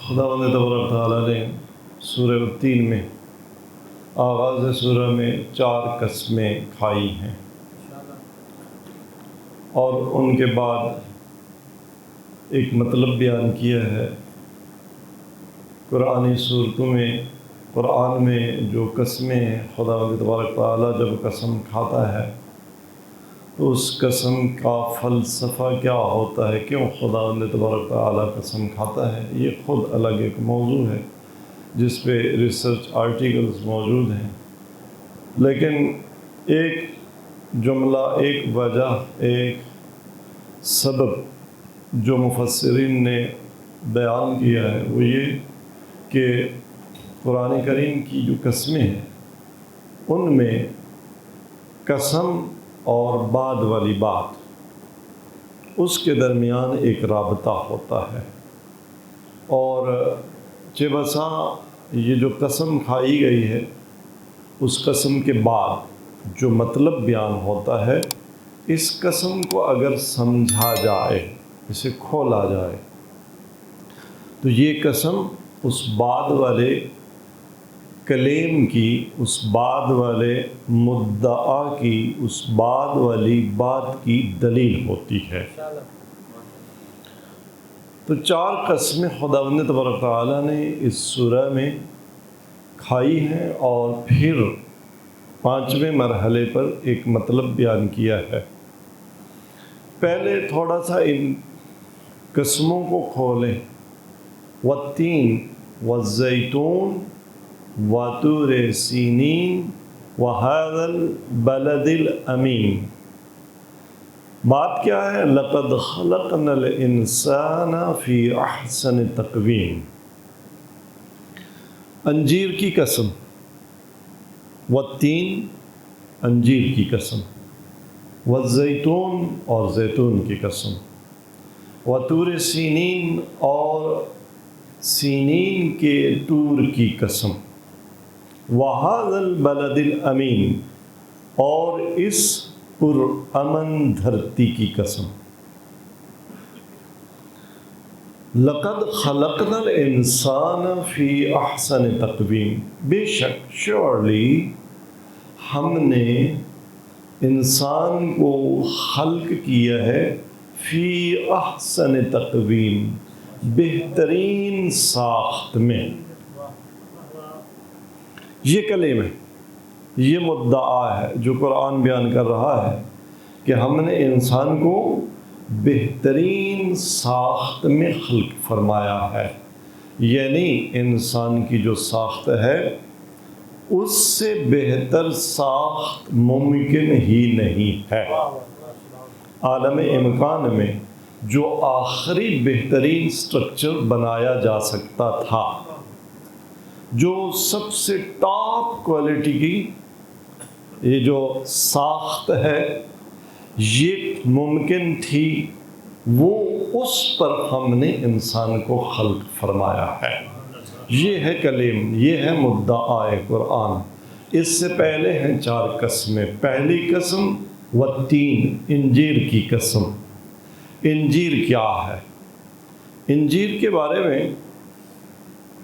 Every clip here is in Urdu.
خداوند تبارک تعالیٰ نے سورہ التین میں آغاز سورہ میں 4 قسمیں کھائی ہیں، اور ان کے بعد ایک مطلب بیان کیا ہے۔ قرآنی صورتوں میں، قرآن میں جو قسمیں ہیں، خداوند تبارک تعالیٰ جب قسم کھاتا ہے تو اس قسم کا فلسفہ کیا ہوتا ہے، کیوں خداوند تبارک تعالیٰ قسم کھاتا ہے، یہ خود الگ ایک موضوع ہے جس پہ ریسرچ آرٹیکلز موجود ہیں۔ لیکن ایک جملہ، ایک وجہ، ایک سبب جو مفسرین نے بیان کیا ہے وہ یہ کہ قرآن کریم کی جو قسمیں ہیں ان میں قسم اور بعد والی بات، اس کے درمیان ایک رابطہ ہوتا ہے، اور چہ بسا یہ جو قسم کھائی گئی ہے اس قسم کے بعد جو مطلب بیان ہوتا ہے، اس قسم کو اگر سمجھا جائے، اسے کھولا جائے، تو یہ قسم اس بعد والے کلیم کی، اس بعد والے مدعا کی، اس بعد والی بات کی دلیل ہوتی ہے۔ تو 4 قسمیں خداوند تبارک تعالیٰ نے اس سورہ میں کھائی ہیں، اور پھر 5ویں مرحلے پر ایک مطلب بیان کیا ہے۔ پہلے تھوڑا سا ان قسموں کو کھولیں۔ والتین والزیتون وطور سینین وہذا البلد الامین۔ بات کیا ہے؟ لقد خلقنا الانسان فی احسن تقویم۔ انجیر کی قسم، والتین انجیر کی قسم، والزیتون اور زیتون کی قسم، وطور سینین اور سینین کے طور کی قسم، وہذا البلد الامین اور اس پرامن دھرتی کی قسم۔ لقد خلقنا الانسان فی احسن تقویم، بے شک شیورلی ہم نے انسان کو خلق کیا ہے فی احسن تقویم، بہترین ساخت میں۔ یہ کلیم ہے، یہ مدعا ہے جو قرآن بیان کر رہا ہے کہ ہم نے انسان کو بہترین ساخت میں خلق فرمایا ہے، یعنی انسان کی جو ساخت ہے اس سے بہتر ساخت ممکن ہی نہیں ہے۔ عالم امکان میں جو آخری بہترین سٹرکچر بنایا جا سکتا تھا، جو سب سے ٹاپ کوالٹی کی یہ جو ساخت ہے یہ ممکن تھی، وہ اس پر ہم نے انسان کو خلق فرمایا ہے۔ یہ ہے کلیم، یہ ہے مدعا قرآن۔ اس سے پہلے ہیں 4 قسمیں۔ پہلی قسم والتین، انجیر کی قسم۔ انجیر کیا ہے؟ انجیر کے بارے میں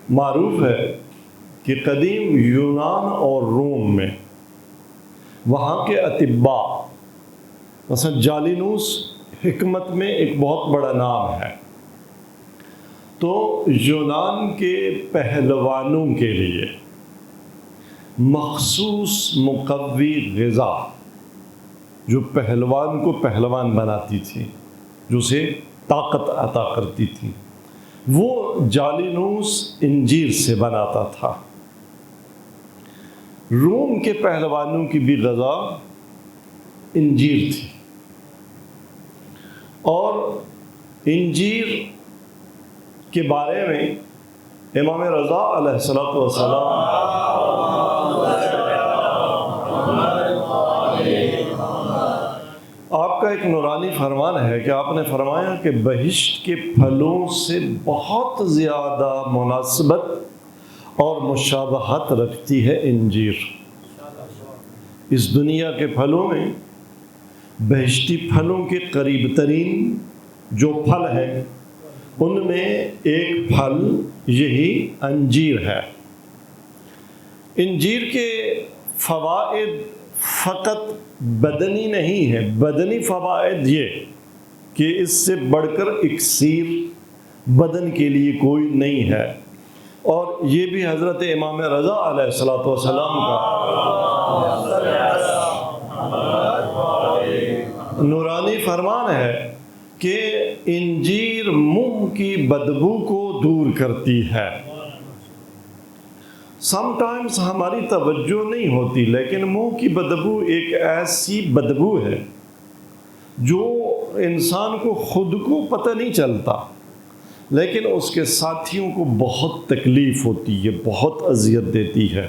معروف ہے کہ قدیم یونان اور روم میں وہاں کے اطباء، مثلا جالینوس حکمت میں ایک بہت بڑا نام ہے، تو یونان کے پہلوانوں کے لیے مخصوص مقوی غذا جو پہلوان کو پہلوان بناتی تھی، جو اسے طاقت عطا کرتی تھی، وہ جالینوس انجیر سے بناتا تھا۔ روم کے پہلوانوں کی بھی غذا انجیر تھی، اور انجیر کے بارے میں امام رضا علیہ السلام آپ کا ایک نورانی فرمان ہے کہ آپ نے فرمایا کہ بہشت کے پھلوں سے بہت زیادہ مناسبت اور مشابہت رکھتی ہے انجیر۔ اس دنیا کے پھلوں میں بہشتی پھلوں کے قریب ترین جو پھل ہیں ان میں ایک پھل یہی انجیر ہے۔ انجیر کے فوائد فقط بدنی نہیں ہے، بدنی فوائد یہ کہ اس سے بڑھ کر اکسیر بدن کے لیے کوئی نہیں ہے، اور یہ بھی حضرت امام رضا علیہ الصلوۃ والسلام کا نورانی فرمان ہے کہ انجیر منہ کی بدبو کو دور کرتی ہے۔ سم ٹائمز ہماری توجہ نہیں ہوتی، لیکن منہ کی بدبو ایک ایسی بدبو ہے جو انسان کو خود کو پتہ نہیں چلتا، لیکن اس کے ساتھیوں کو بہت تکلیف ہوتی ہے، بہت اذیت دیتی ہے۔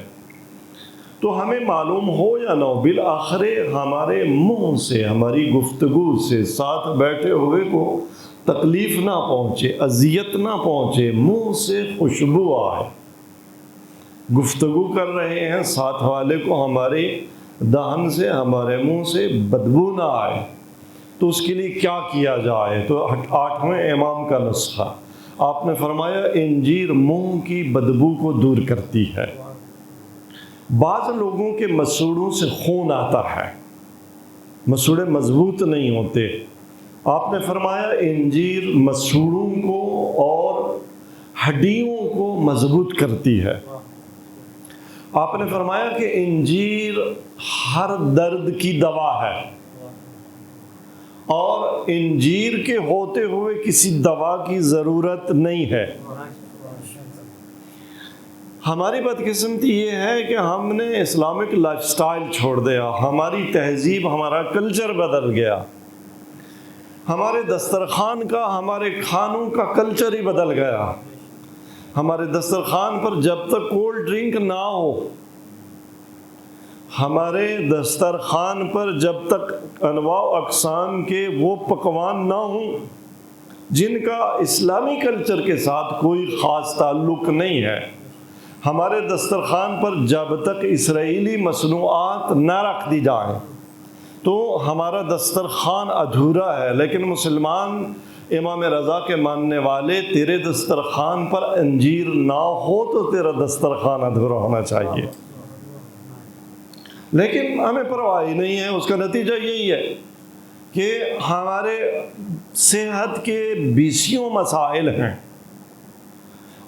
تو ہمیں معلوم ہو یا نہ ہو، بالآخر ہمارے منہ سے، ہماری گفتگو سے ساتھ بیٹھے ہوئے کو تکلیف نہ پہنچے، اذیت نہ پہنچے، منہ سے خوشبو آئے۔ گفتگو کر رہے ہیں، ساتھ والے کو ہمارے دہن سے، ہمارے منہ سے بدبو نہ آئے، تو اس کے لیے کیا کیا جائے؟ تو 8ویں امام کا نسخہ آپ نے فرمایا انجیر منہ کی بدبو کو دور کرتی ہے۔ بعض لوگوں کے مسوڑوں سے خون آتا ہے، مسوڑے مضبوط نہیں ہوتے، آپ نے فرمایا انجیر مسوڑوں کو اور ہڈیوں کو مضبوط کرتی ہے۔ آپ نے فرمایا کہ انجیر ہر درد کی دوا ہے، اور انجیر کے ہوتے ہوئے کسی دوا کی ضرورت نہیں ہے۔ ہماری بدقسمتی یہ ہے کہ ہم نے اسلامک لائف سٹائل چھوڑ دیا، ہماری تہذیب، ہمارا کلچر بدل گیا، ہمارے دسترخوان کا، ہمارے کھانوں کا کلچر ہی بدل گیا۔ ہمارے دسترخوان پر جب تک کولڈ ڈرنک نہ ہو، ہمارے دسترخوان پر جب تک انواع و اقسام کے وہ پکوان نہ ہوں جن کا اسلامی کلچر کے ساتھ کوئی خاص تعلق نہیں ہے، ہمارے دسترخوان پر جب تک اسرائیلی مصنوعات نہ رکھ دی جائیں تو ہمارا دسترخوان ادھورا ہے۔ لیکن مسلمان امام رضا کے ماننے والے، تیرے دسترخوان پر انجیر نہ ہو تو تیرا دسترخوان ادھورا ہونا چاہیے، لیکن ہمیں پرواہ نہیں ہے۔ اس کا نتیجہ یہی ہے کہ ہمارے صحت کے بیسیوں مسائل ہیں،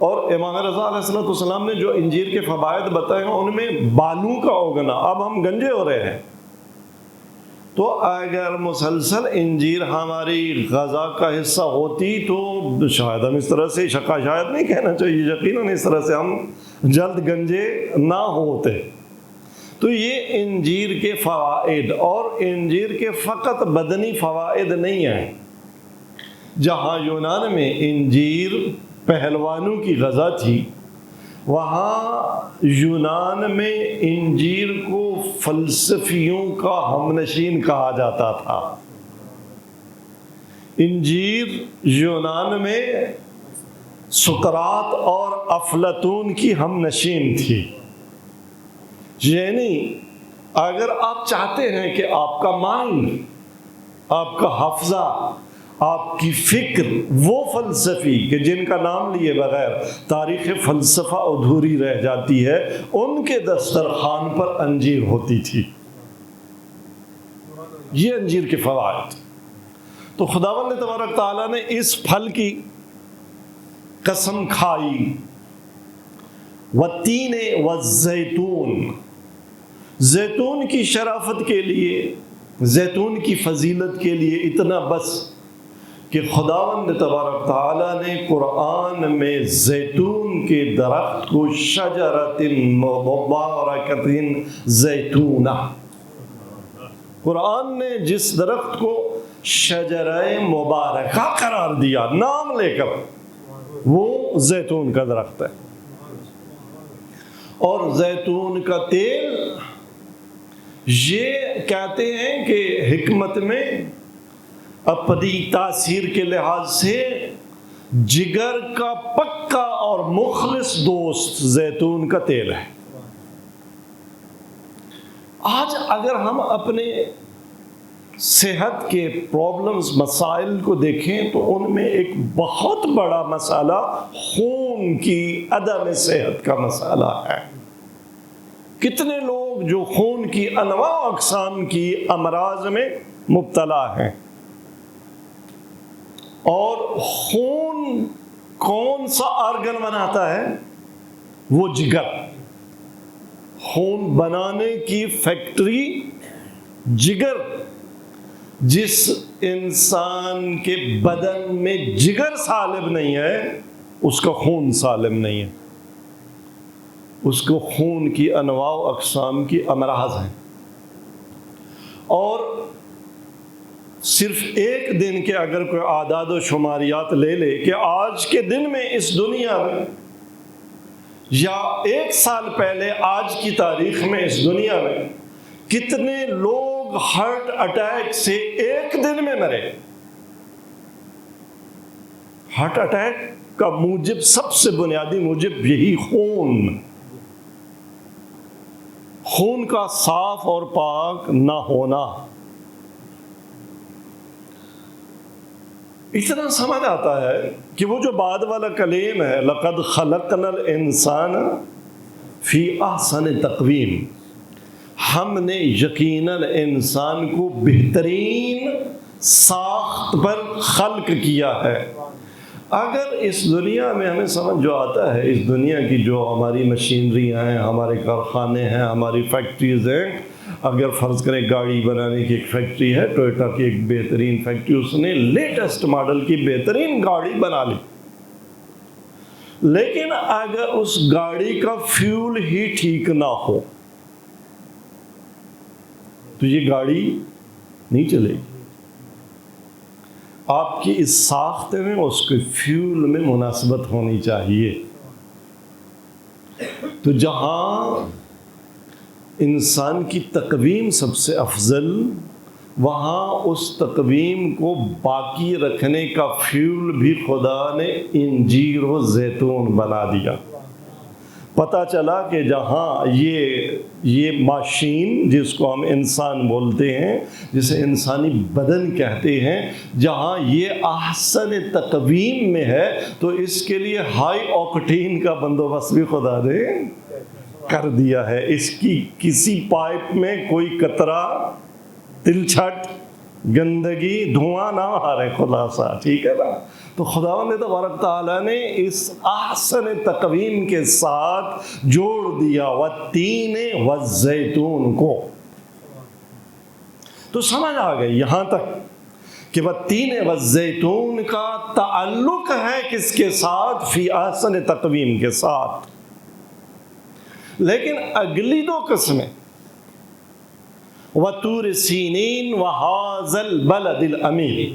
اور امام رضا علیہ السلام نے جو انجیر کے فوائد بتائے ہیں ان میں بالوں کا اگنا، اب ہم گنجے ہو رہے ہیں، تو اگر مسلسل انجیر ہماری غذا کا حصہ ہوتی تو شاید ہم اس طرح سے، شاید نہیں کہنا چاہیے، یقیناً اس طرح سے ہم جلد گنجے نہ ہوتے۔ تو یہ انجیر کے فوائد، اور انجیر کے فقط بدنی فوائد نہیں ہیں۔ جہاں یونان میں انجیر پہلوانوں کی غذا تھی، وہاں یونان میں انجیر کو فلسفیوں کا ہم نشین کہا جاتا تھا۔ انجیر یونان میں سقراط اور افلاطون کی ہم نشین تھی۔ یعنی اگر آپ چاہتے ہیں کہ آپ کا مائنڈ، آپ کا حافظہ، آپ کی فکر، وہ فلسفی کہ جن کا نام لیے بغیر تاریخ فلسفہ ادھوری رہ جاتی ہے، ان کے دسترخوان پر انجیر ہوتی تھی۔ یہ انجیر کے فوائد۔ تو خداوند تبارک تعالیٰ نے اس پھل کی قسم کھائی، والتین والزیتون، زیتون کی شرافت کے لیے، زیتون کی فضیلت کے لیے اتنا بس کہ خداوند تبارک تعالیٰ نے قرآن میں زیتون کے درخت کو شجرۃ مبارکۃ زیتونہ، قرآن نے جس درخت کو شجرہ مبارکہ قرار دیا نام لے کر، وہ زیتون کا درخت ہے۔ اور زیتون کا تیل، یہ کہتے ہیں کہ حکمت میں اپنی تاثیر کے لحاظ سے جگر کا پکا اور مخلص دوست زیتون کا تیل ہے۔ آج اگر ہم اپنے صحت کے پرابلمز، مسائل کو دیکھیں تو ان میں ایک بہت بڑا مسئلہ خون خون کی عدم صحت کا مسئلہ ہے. کتنے لوگ جو خون کی انواع اقسام کی امراض میں مبتلا ہیں. اور خون کون سا آرگن بناتا ہے؟ وہ جگر. خون بنانے کی فیکٹری جگر. جس انسان کے بدن میں جگر سالم نہیں ہے اس کا خون سالم نہیں ہے. اس کو خون کی انواع و اقسام کی امراض ہیں. اور صرف ایک دن کے اگر کوئی اعداد و شماریات لے لے کہ آج کے دن میں اس دنیا میں یا ایک سال پہلے آج کی تاریخ میں اس دنیا میں کتنے لوگ ہارٹ اٹیک سے ایک دن میں مرے. ہارٹ اٹیک کا موجب، سب سے بنیادی موجب یہی خون. خون کا صاف اور پاک نہ ہونا. اتنا سمجھ آتا ہے کہ وہ جو بعد والا کلیم ہے لَقَدْ خَلَقْنَا الْإِنسَانَ فِي أَحْسَنِ تَقْوِيمٍ، ہم نے یقیناً انسان کو بہترین ساخت پر خلق کیا ہے. اگر اس دنیا میں ہمیں سمجھ جو آتا ہے، اس دنیا کی جو ہماری مشینریاں ہیں، ہمارے کارخانے ہیں، ہماری فیکٹریز ہیں، اگر فرض کریں گاڑی بنانے کی ایک فیکٹری ہے، ٹویوٹا کی ایک بہترین فیکٹری، اس نے لیٹسٹ ماڈل کی بہترین گاڑی بنا لی، لیکن اگر اس گاڑی کا فیول ہی ٹھیک نہ ہو تو یہ گاڑی نہیں چلے گی. آپ کی اس ساخت میں اس کے فیول میں مناسبت ہونی چاہیے. تو جہاں انسان کی تقویم سب سے افضل، وہاں اس تقویم کو باقی رکھنے کا فیول بھی خدا نے انجیر و زیتون بنا دیا. پتہ چلا کہ جہاں یہ ماشین جس کو ہم انسان بولتے ہیں، جسے انسانی بدن کہتے ہیں، جہاں یہ احسن تقویم میں ہے تو اس کے لیے ہائی آکٹین کا بندوبست بھی خدا نے کر دیا ہے. اس کی کسی پائپ میں کوئی قطرہ، تلچھٹ، گندگی، دھواں نہ آ رہے. خلاصہ ٹھیک ہے نا. تو خداوند تبارک تعالیٰ نے اس احسن تقویم کے ساتھ جوڑ دیا والتین والزیتون کو. تو سمجھ آ گئی یہاں تک کہ والتین والزیتون کا تعلق ہے کس کے ساتھ؟ فی احسن تقویم کے ساتھ. لیکن اگلی دو قسمیں وَطُورِ سِینِین وَهَٰذَا الْبَلَدِ الْأَمِینِ،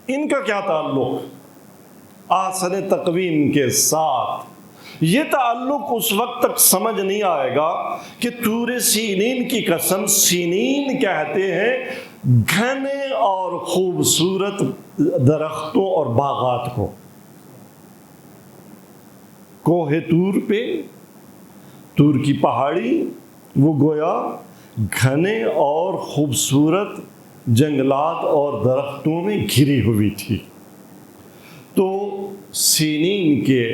ان کا کیا تعلق؟ احسن تقویم کے ساتھ. یہ تعلق اس وقت تک سمجھ نہیں آئے گا کہ طور سینین کی قسم. سینین کہتے ہیں گھنے اور خوبصورت درختوں اور باغات کو. کوہ طور پہ، طور کی پہاڑی، وہ گویا گھنے اور خوبصورت جنگلات اور درختوں میں گھری ہوئی تھی. تو سینین کے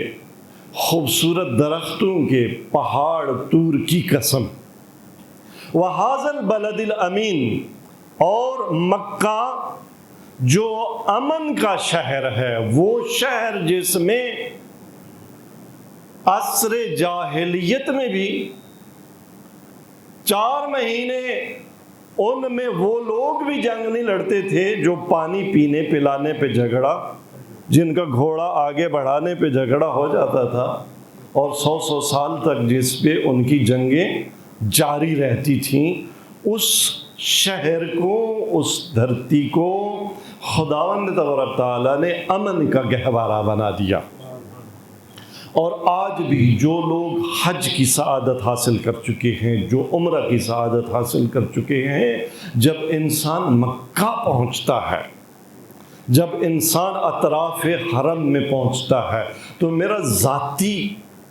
خوبصورت درختوں کے پہاڑ طور کی قسم. وَهَٰذَا الْبَلَدِ الْأَمِینِ، اور مکہ جو امن کا شہر ہے، وہ شہر جس میں عصر جاہلیت میں بھی 4 مہینے ان میں وہ لوگ بھی جنگ نہیں لڑتے تھے جو پانی پینے پلانے پہ جھگڑا، جن کا گھوڑا آگے بڑھانے پہ جھگڑا ہو جاتا تھا، اور 100 سال تک جس پہ ان کی جنگیں جاری رہتی تھیں. اس شہر کو، اس دھرتی کو خداوند تبارک تعالیٰ نے امن کا گہوارہ بنا دیا. اور آج بھی جو لوگ حج کی سعادت حاصل کر چکے ہیں، جو عمرہ کی سعادت حاصل کر چکے ہیں، جب انسان مکہ پہنچتا ہے، جب انسان اطراف حرم میں پہنچتا ہے، تو میرا ذاتی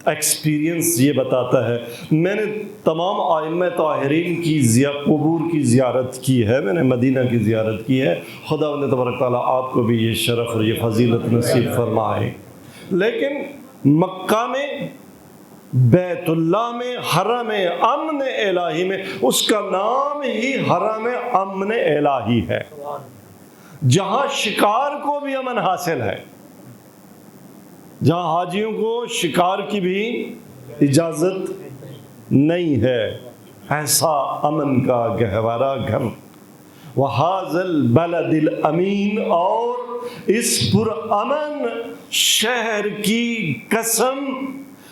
ایکسپیرینس یہ بتاتا ہے. میں نے تمام ائمہ طاہرین کی قبور کی زیارت کی ہے، میں نے مدینہ کی زیارت کی ہے. خداوند تبارک تعالیٰ آپ کو بھی یہ شرف اور یہ فضیلت نصیب فرمائے. لیکن مکہ میں، بیت اللہ میں، حرم امن الہی میں، اس کا نام ہی حرم امن الہی ہے، جہاں شکار کو بھی امن حاصل ہے، جہاں حاجیوں کو شکار کی بھی اجازت نہیں ہے۔ ایسا امن کا گہوارہ گھر، وَهَذَا الْبَلَدِ الْأَمِينَ، اور اس پرامن شہر کی قسم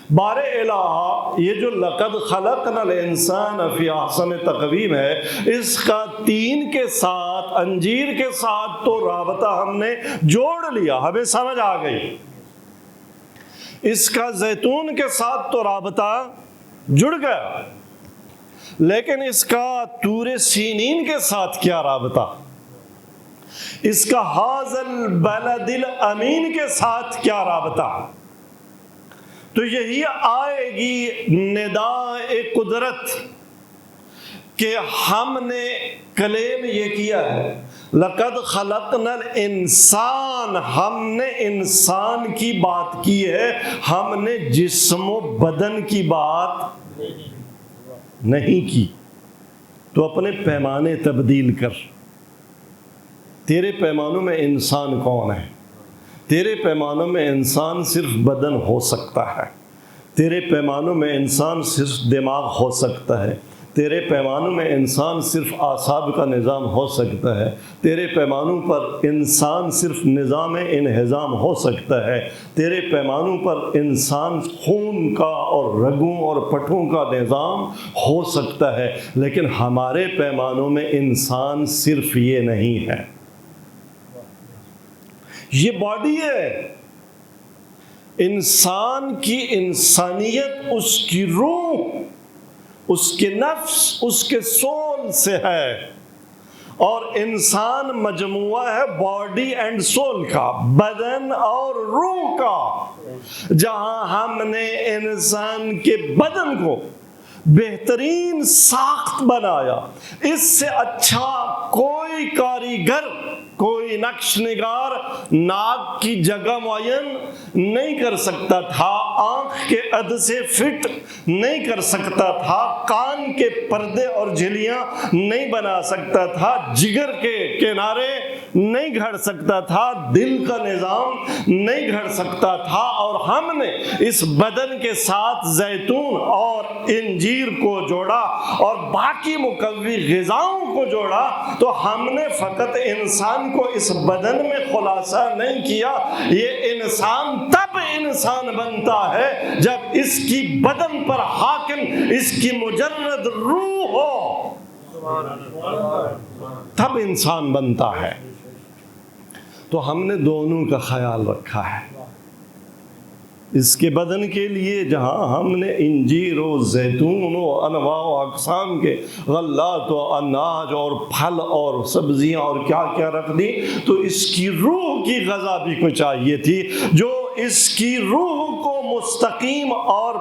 بار الہ۔ یہ جو لقد خلقنا الانسان فی احسن تقویم ہے، اس کا تین کے ساتھ، انجیر کے ساتھ تو رابطہ ہم نے جوڑ لیا، ہمیں سمجھ آ گئی۔ اس کا زیتون کے ساتھ تو رابطہ جڑ گیا، لیکن اس کا طور سینین کے ساتھ کیا رابطہ؟ اس کا ھذا البلد الامین کے ساتھ کیا رابطہ؟ تو یہی آئے گی نداء قدرت کہ ہم نے کلیم یہ کیا ہے، لقد خلقنا الانسان، ہم نے انسان کی بات کی ہے، ہم نے جسم و بدن کی بات نہیں کی۔ تو اپنے پیمانے تبدیل کر۔ تیرے پیمانوں میں انسان کون ہے؟ تیرے پیمانوں میں انسان صرف بدن ہو سکتا ہے، تیرے پیمانوں میں انسان صرف دماغ ہو سکتا ہے، تیرے پیمانوں میں انسان صرف اعصاب کا نظام ہو سکتا ہے، تیرے پیمانوں پر انسان صرف نظام انہضام ہو سکتا ہے، تیرے پیمانوں پر انسان خون کا اور رگوں اور پٹھوں کا نظام ہو سکتا ہے، لیکن ہمارے پیمانوں میں انسان صرف یہ نہیں ہے۔ یہ باڈی ہے، انسان کی انسانیت اس کی روح، اس کے نفس، اس کے سول سے ہے، اور انسان مجموعہ ہے باڈی اینڈ سول کا، بدن اور روح کا۔ جہاں ہم نے انسان کے بدن کو بہترین ساخت بنایا، اس سے اچھا کوئی کاریگر، کوئی نقش نگار ناک کی جگہ معین نہیں کر سکتا تھا، آنکھ کے عدسے فٹ نہیں کر سکتا تھا، کان کے پردے اور جھلیاں نہیں بنا سکتا تھا، جگر کے کنارے نہیں گھڑ سکتا تھا، دل کا نظام نہیں گھڑ سکتا تھا، اور ہم نے اس بدن کے ساتھ زیتون اور انجیر کو جوڑا اور باقی مقوی غذاؤں کو جوڑا، تو ہم نے فقط انسان کو اس بدن میں خلاصہ نہیں کیا۔ یہ انسان تب انسان بنتا ہے جب اس کی بدن پر حاکم اس کی مجرد روح ہو، تب انسان بنتا ہے۔ تو ہم نے دونوں کا خیال رکھا ہے۔ اس کے بدن کے لیے جہاں ہم نے انجیر و زیتون و انواع و اقسام کے غلات و اناج اور پھل اور سبزیاں اور کیا کیا رکھ دی، تو اس کی روح کی غذا بھی کوئی چاہیے تھی، جو اس کی روح کو مستقیم اور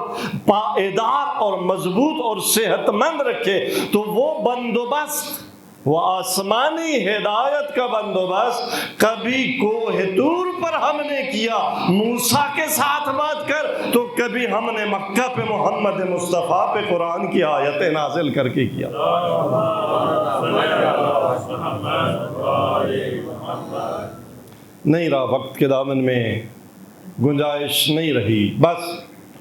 پائیدار اور مضبوط اور صحت مند رکھے۔ تو وہ بندوبست، وہ آسمانی ہدایت کا بندوبست کبھی کوہ طور پر ہم نے کیا موسیٰ کے ساتھ بات کر، تو کبھی ہم نے مکہ پہ محمد مصطفیٰ پہ قرآن کی آیتیں نازل کر کے کیا۔ نہیں رہا، وقت کے دامن میں گنجائش نہیں رہی، بس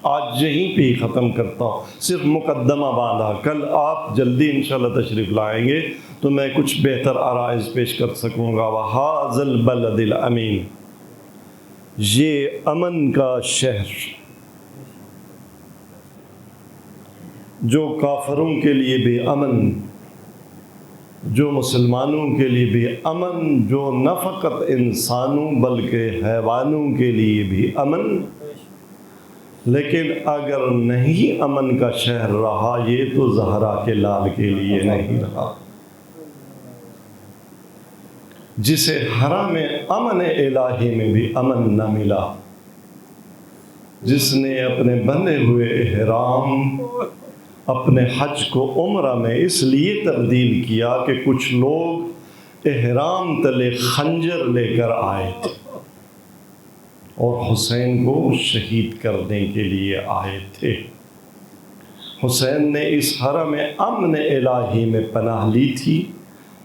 آج یہیں پہ ہی ختم کرتا ہوں، صرف مقدمہ باندھا۔ کل آپ جلدی انشاءاللہ تشریف لائیں گے تو میں کچھ بہتر آرائز پیش کر سکوں گا۔ وَهَذَا الْبَلَدِ الْأَمِينَ، یہ امن کا شہر، جو کافروں کے لیے بھی امن، جو مسلمانوں کے لیے بھی امن، جو نہ فقط انسانوں بلکہ حیوانوں کے لیے بھی امن۔ لیکن اگر نہیں امن کا شہر رہا یہ، تو زہرا کے لال کے لیے نہیں رہا۔ جسے حرم امن الہی میں بھی امن نہ ملا، جس نے اپنے بندے ہوئے احرام اپنے حج کو عمرہ میں اس لیے تبدیل کیا کہ کچھ لوگ احرام تلے خنجر لے کر آئے تھے، اور حسین کو شہید کرنے کے لیے آئے تھے۔ حسین نے اس حرم امن الہی میں پناہ لی تھی،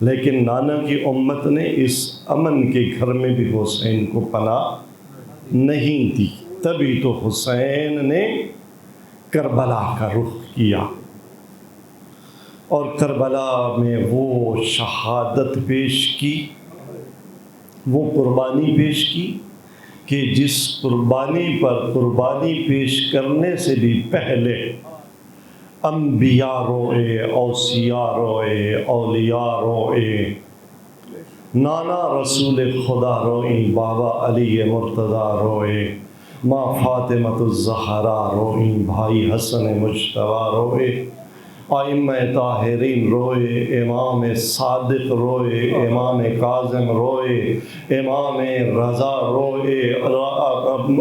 لیکن نانا کی امت نے اس امن کے گھر میں بھی حسین کو پناہ نہیں دی۔ تبھی تو حسین نے کربلا کا رخ کیا، اور کربلا میں وہ شہادت پیش کی، وہ قربانی پیش کی کہ جس قربانی پر قربانی پیش کرنے سے بھی پہلے انبیاء روئے، اوصیاء روئے، اولیاء روئے، نانا رسول خدا روئیں، بابا علی مرتضیٰ روئے، ماں فاطمۃ الزہرا روئیں، بھائی حسن مجتبیٰ روئے، ائمہ طاہرین روئے، امام صادق روئے، امام کاظم روئے، امام رضا روئے۔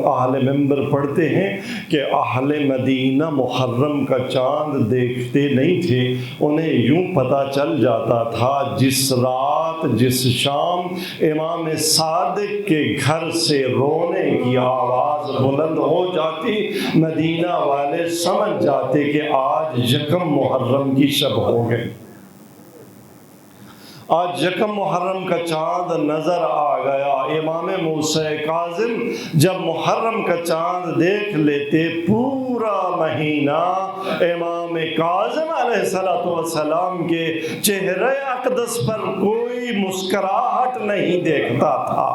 اہل منبر پڑھتے ہیں کہ اہل مدینہ محرم کا چاند دیکھتے نہیں تھے، انہیں یوں پتہ چل جاتا تھا جس رات جس شام امام صادق کے گھر سے رونے کی آواز بلند ہو جاتی، مدینہ والے سمجھ جاتے کہ آج یکم محرم کی شب ہو گئی، آج یکم محرم کا چاند نظر آ گیا۔ امام موسیٰ کاظم جب محرم کا چاند دیکھ لیتے، پورا مہینہ امام کاظم علیہ السلام کے چہرے اقدس پر کوئی مسکراہٹ نہیں دیکھتا تھا۔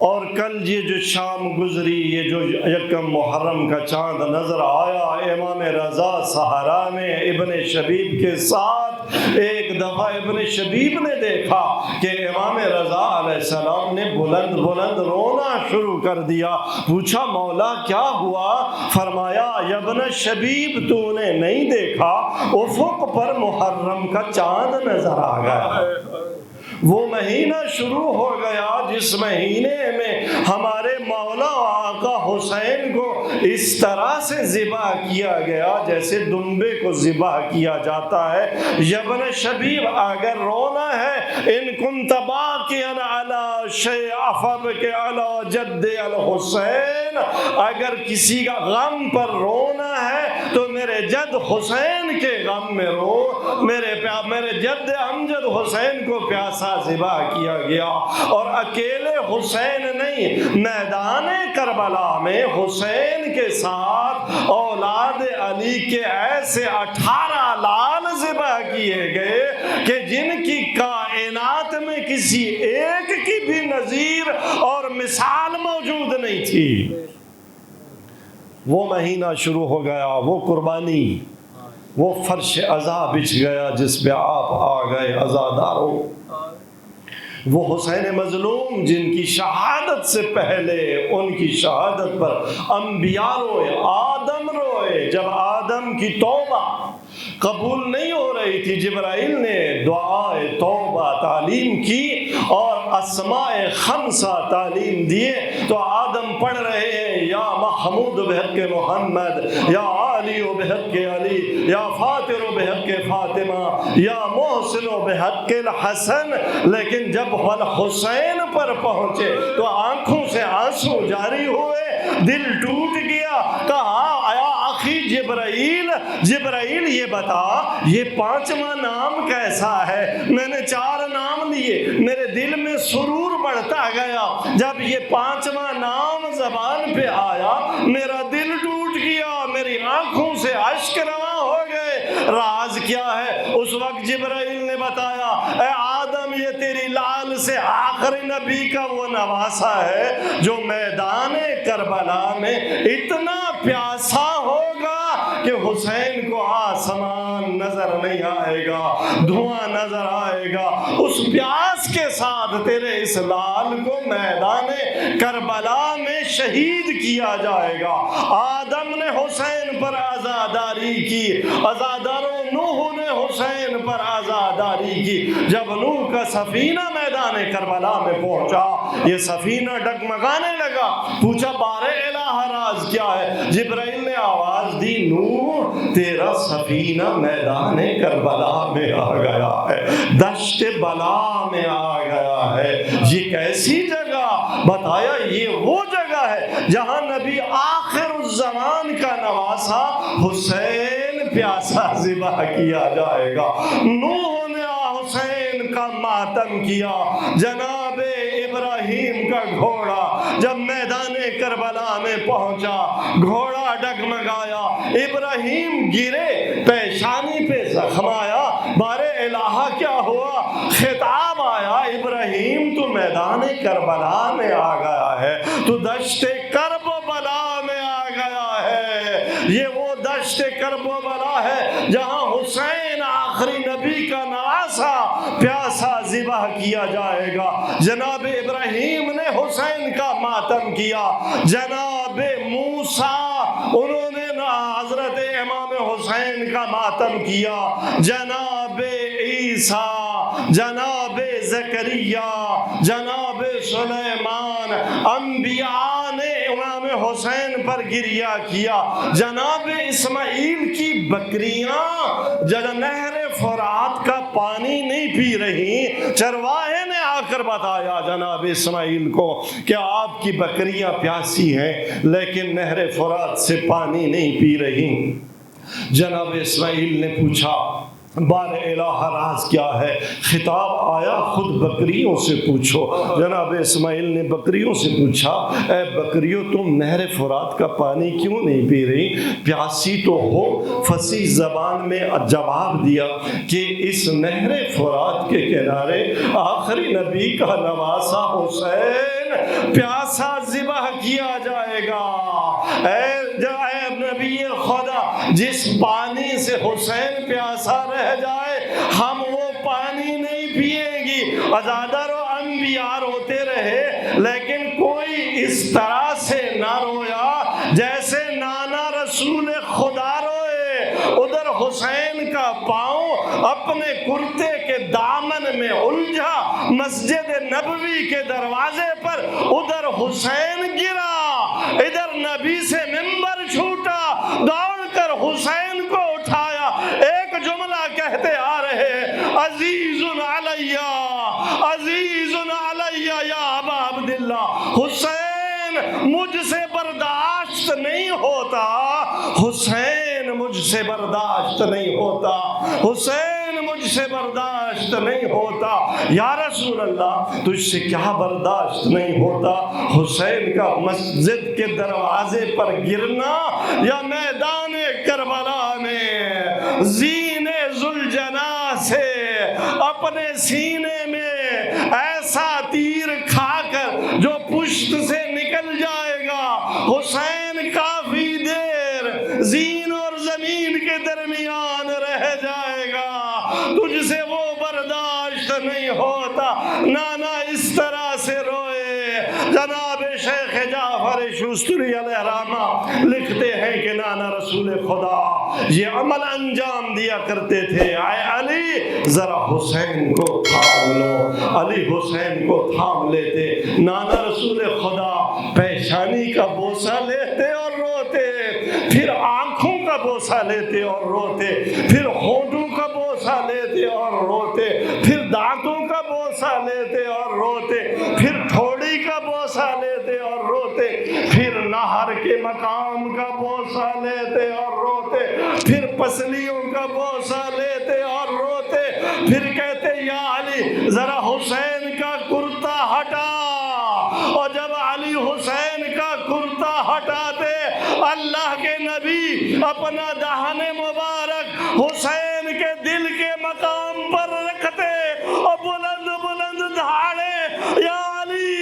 اور کل یہ جو شام گزری، یہ جو یکم محرم کا چاند نظر آیا، امام رضا صحرا میں ابن شبیب کے ساتھ ایک دفعہ ابن شبیب نے دیکھا کہ امام رضا علیہ السلام نے بلند بلند رونا شروع کر دیا۔ پوچھا مولا کیا ہوا؟ فرمایا یا ابن شبیب تو نے نہیں دیکھا، افق پر محرم کا چاند نظر آ گیا۔ وہ مہینہ شروع ہو گیا جس مہینے میں ہمارے مولا آقا حسین کو اس طرح سے ذبح کیا گیا جیسے دمبے کو ذبح کیا جاتا ہے۔ یبن شبیب اگر رونا ہے، ان کنت باقیا علی شیء فابک علی جد الحسین، اگر کسی کا غم پر رونا ہے تو میرے جد حسین کے غم میں رو۔ میرے جد امجد حسین کو پیاسا ذبح کیا گیا، اور اکیلے حسین نہیں، میدان کربلا میں حسین کے ساتھ اولاد علی کے ایسے 18 لال ذبح کیے گئے کہ جن کی کائنات میں کسی ایک کی بھی نظیر اور مثال موجود نہیں تھی۔ وہ مہینہ شروع ہو گیا، وہ قربانی، وہ فرش عزا بچھ گیا جس پہ آپ آ گئے عزاداروں۔ وہ حسین مظلوم جن کی شہادت سے پہلے ان کی شہادت پر انبیاء روئے، آدم روئے۔ جب آدم کی توبہ قبول نہیں ہو رہی تھی، جبرائیل نے دعائے توبہ تعلیم کی اور اسماء خمسہ تعلیم دیے، تو آدم پڑھ رہے ہیں یا محمود بحق محمد، یا علی بحق علی، یا فاطر بحق فاطمہ، یا محسن بحق الحسن، لیکن جب حسین پر پہنچے تو آنکھوں سے آنسو جاری ہوئے، دل ٹوٹ گیا۔ کہا اے اخی جبرائیل یہ بتا یہ 5واں نام کیسا ہے؟ میں نے 4 نام لیے، میرے دل میں سرور بڑھتا گیا، جب یہ 5واں نام زبان پہ آیا میرا دل ٹوٹ گیا، میری آنکھوں سے اشک رواں ہو گئے۔ راز کیا ہے؟ اس وقت جبرائیل نے بتایا اے آدم یہ تیری لال سے آخری نبی کا وہ نواسا ہے جو میدان کربلا میں اتنا پیاسا ہوگا کہ حسین کو آسمان نظر نہیں آئے گا، دھواں نظر آئے گا۔ اس پیاس کے ساتھ تیرے اس لال کو میدان کربلا میں شہید کیا جائے گا۔ آدم نے حسین پر عزاداری کی، عزاداروں نوح نے حسین پر عزاداری کی۔ جب نوح کا سفینہ میدان کربلا میں پہنچا، یہ سفینہ ڈگمگانے لگا، پوچھا بار الہ راز کیا ہے؟ جبرائیل نے آواز دی نوح تیرا سفینہ میدان کربلا میں آ گیا ہے، دشت بلا میں آ گیا ہے۔ یہ کیسی جگہ بتایا یہ وہ جگہ ہے جہاں نبی آخر الزمان کا نواسا حسین پیاسا ذبح کیا جائے گا۔ نوح نے حسین کا ماتم کیا، جناب ابراہیم کا گھوڑا جب میدان کربلا میں پہنچا گھوڑا ڈگمگایا، ابراہیم گرے، پیشانی پہ زخم آیا، بارے الہ کیا ہوا؟ خطاب آیا، ابراہیم تو میدان کربلا میں آ گیا ہے، تو دشت کرب و بلا میں آ گیا ہے۔ یہ وہ دشت کرب و بلا ہے جہاں حسین آخری نبی کا نواسا پیاسا ذبح کیا جائے گا۔ جناب ابراہیم نے حسین کا ماتم کیا، جناب موسیٰ انہوں نے حضرت امام حسین کا ماتم کیا، جناب عیسیٰ، جناب زکریا، جناب سلیمان، انبیاء نے امام حسین پر گریہ کیا۔ جناب اسماعیل کی بکریاں نہر فرات کا پانی نہیں پی رہی، چرواہے نے آ کر بتایا جناب اسماعیل کو کہ آپ کی بکریاں پیاسی ہیں لیکن نہر فرات سے پانی نہیں پی رہی۔ جناب اسماعیل نے پوچھا بار الہ راز کیا ہے؟ خطاب آیا خود بکریوں سے پوچھو۔ جناب اسماعیل نے بکریوں سے پوچھا، اے بکریوں تم نہر فرات کا پانی کیوں نہیں پی رہی؟ پیاسی تو ہو۔ فصیح زبان میں جواب دیا کہ اس نہر فرات کے کنارے آخری نبی کا نواسا حسین پیاسا ذبح کیا جائے گا۔ اے نبی خدا، جس پانی سے حسین پیاسا رہ جائے ہم وہ پانی نہیں پیئیں گی۔ عزادار و انبیاء روتے رہے لیکن کوئی اس طرح سے نہ رویا جیسے نانا رسول خدا روئے۔ ادھر حسین کا پاؤں اپنے کرتے کے دامن میں الجھا مسجد نبوی کے دروازے پر، ادھر حسین گرا، ادھر نبی سے منبر چھوٹا، دوڑ کر حسین کو اٹھایا، ایک جملہ کہتے آ رہے، عزیز علیہ، عزیز علیہ یا ابا عبداللہ، حسین مجھ سے برداشت نہیں ہوتا، حسین مجھ سے برداشت نہیں ہوتا، حسین مجھ سے برداشت نہیں ہوتا۔ یا رسول اللہ تجھ سے کیا برداشت نہیں ہوتا؟ حسین کا مسجد کے دروازے پر گرنا یا میدان کربلا میں زین ذوالجناح سے اپنے سینے میں ایسا تیر کھا کر جو پشت سے نکل جائے گا، حسین کافی دیر زین اور زمین کے درمیان رہ جائے گا، تجھ سے وہ برداشت نہیں ہوتا۔ نانا اس طرح سے روئے۔ جناب شیخ جعفر شوستری علیہ رحمہ لکھتے ہیں کہ نانا رسول خدا یہ عمل انجام دیا کرتے تھے، اے علی ذرا حسین کو تھام لو۔ علی حسین کو تھام لیتے، نانا رسول خدا پیشانی کا بوسہ لیتے اور روتے، پھر آنکھوں کا بوسہ لیتے اور روتے، پھر ہونٹوں کا بوسہ لیتے اور روتے، پھر دانتوں کا بوسہ لیتے اور روتے، پھر ٹھوڑی کا بوسہ لیتے اور روتے، پھر نہر کے مقام کا بوسہ لیتے اور روتے، پھر پسلیوں کا بوسہ لیتے اور روتے، پھر کہتے یا علی ذرا حسین کا کرتا ہٹا، اور جب علی حسین کا کرتا ہٹاتے اللہ کے نبی اپنا دہن مبارک حسین کے دل کے مقام پر رکھتے اور بلند بلند دھاڑے یا علی۔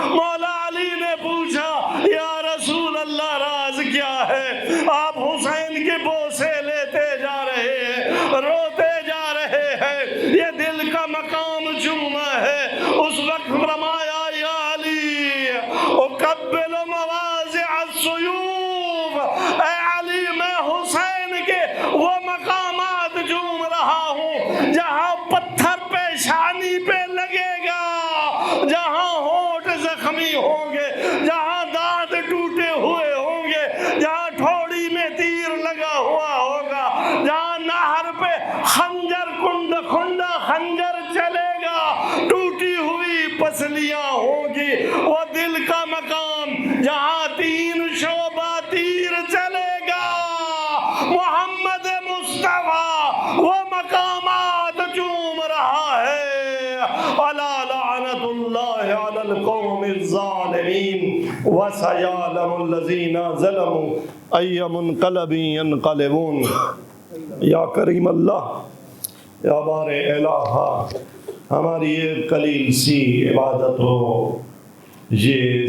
مولا علی نے پوچھا یا رسول اللہ راز کیا ہے؟ آپ حسین کے بوسے لیتے جا رہے ہیں، روتے جا رہے ہیں، یہ دل کا مقام چوما ہے۔ اس وقت فرمایا یا علی اقبل مواضع السیوف، اے علی میں حسین کے وہ مقامات چوم رہا ہوں جہاں پتھر پیشانی پہ لگے گا، جہاں ہونٹ زخمی ہوں گے، جہاں دانت ٹوٹے ہوئے ہوں گے، جہاں ٹھوڑی میں تیر لگا ہوا ہوگا، جہاں نہر پہ خنجر کھنڈا خنجر چلے گا، ٹوٹی ہوئی پسلیاں ہوں گی، الا لعنت اللہ علی القوم الظالمین وسیعلم الذین ظلموا ای منقلب ینقلبون۔ یا کریم اللہ، یا بار الہ، ہماری یہ قلیل سی عبادت ہو، یہ